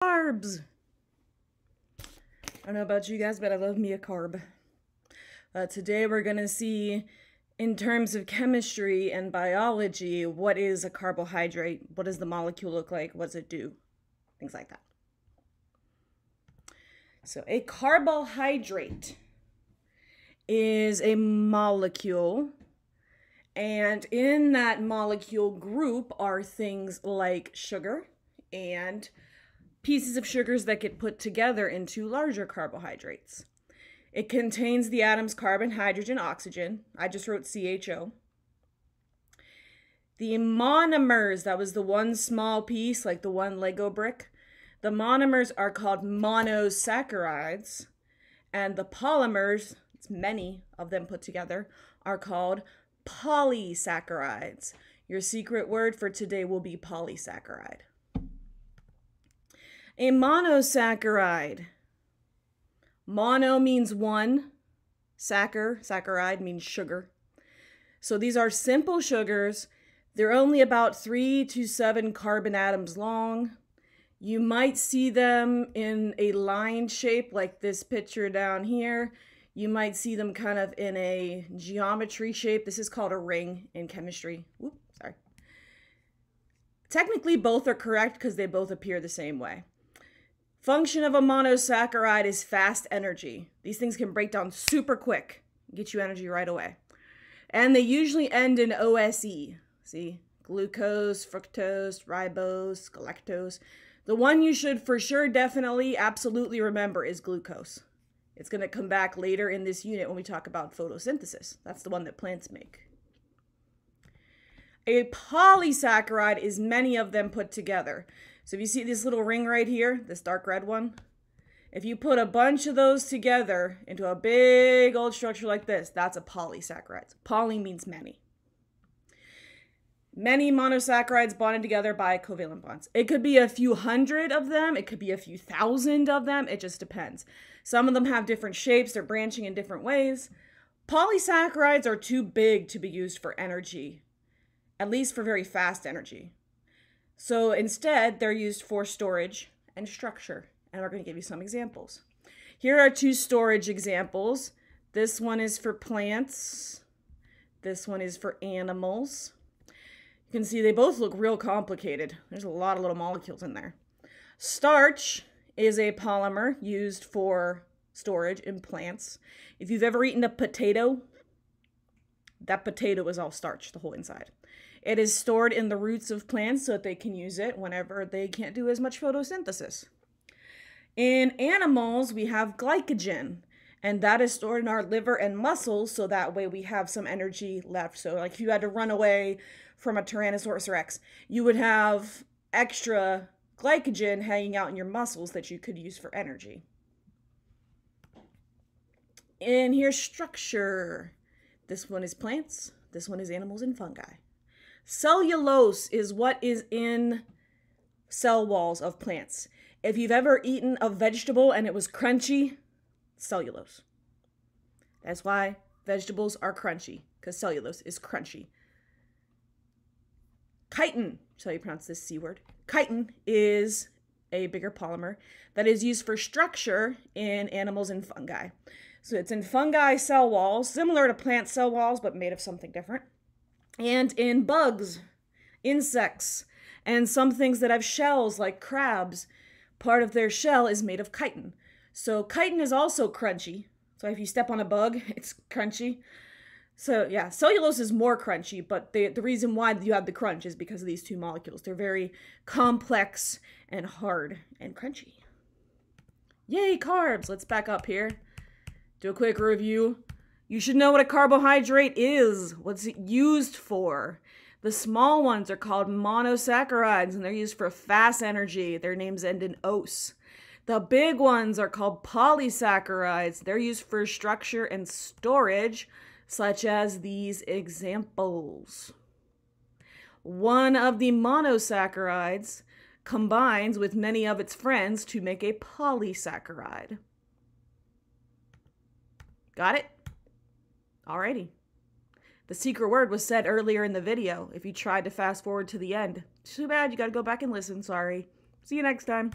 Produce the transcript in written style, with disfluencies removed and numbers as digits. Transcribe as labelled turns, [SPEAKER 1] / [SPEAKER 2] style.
[SPEAKER 1] Carbs. I don't know about you guys, but I love me a carb. Today we're going to see, in terms of chemistry and biology, what is a carbohydrate? What does the molecule look like? What does it do? Things like that. So a carbohydrate is a molecule, and in that molecule group are things like sugar and pieces of sugars that get put together into larger carbohydrates. It contains the atoms carbon, hydrogen, oxygen. I just wrote CHO. The monomers, that was the one small piece, like the one Lego brick. The monomers are called monosaccharides, and the polymers, it's many of them put together, are called polysaccharides. Your secret word for today will be polysaccharide. A monosaccharide. Mono means one. Saccharide means sugar. So these are simple sugars. They're only about 3 to 7 carbon atoms long. You might see them in a line shape like this picture down here. You might see them kind of in a geometry shape. This is called a ring in chemistry. Oops, sorry. Technically, both are correct because they both appear the same way. Function of a monosaccharide is fast energy. These things can break down super quick, get you energy right away. And they usually end in OSE. See, glucose, fructose, ribose, galactose. The one you should for sure, definitely, absolutely remember is glucose. It's going to come back later in this unit when we talk about photosynthesis. That's the one that plants make. A polysaccharide is many of them put together. So if you see this little ring right here, this dark red one, if you put a bunch of those together into a big old structure like this, that's a polysaccharide. Poly means many. Many monosaccharides bonded together by covalent bonds. It could be a few hundred of them. It could be a few thousand of them. It just depends. Some of them have different shapes. They're branching in different ways. Polysaccharides are too big to be used for energy, at least for very fast energy. So instead, they're used for storage and structure. And we're going to give you some examples. Here are 2 storage examples. This one is for plants. This one is for animals. You can see they both look real complicated. There's a lot of little molecules in there. Starch is a polymer used for storage in plants. If you've ever eaten a potato, that potato is all starch, the whole inside. It is stored in the roots of plants so that they can use it whenever they can't do as much photosynthesis. In animals, we have glycogen, and that is stored in our liver and muscles so that way we have some energy left. So like if you had to run away from a Tyrannosaurus Rex, you would have extra glycogen hanging out in your muscles that you could use for energy. And here's structure. This one is plants. This one is animals and fungi. Cellulose is what is in cell walls of plants. If you've ever eaten a vegetable and it was crunchy, cellulose. That's why vegetables are crunchy, because cellulose is crunchy. Chitin, so you pronounce this C word. Chitin is a bigger polymer that is used for structure in animals and fungi. So it's in fungi cell walls, similar to plant cell walls, but made of something different. And in bugs, insects, and some things that have shells like crabs, part of their shell is made of chitin. So chitin is also crunchy. So if you step on a bug, it's crunchy. So yeah, cellulose is more crunchy, but the reason why you have the crunch is because of these 2 molecules. They're very complex and hard and crunchy. Yay, carbs! Let's back up here. Do a quick review. You should know what a carbohydrate is, what's it used for. The small ones are called monosaccharides, and they're used for fast energy. Their names end in "-ose. The big ones are called polysaccharides. They're used for structure and storage, such as these examples. One of the monosaccharides combines with many of its friends to make a polysaccharide. Got it? Alrighty. The secret word was said earlier in the video if you tried to fast forward to the end. Too bad, you gotta go back and listen, sorry. See you next time.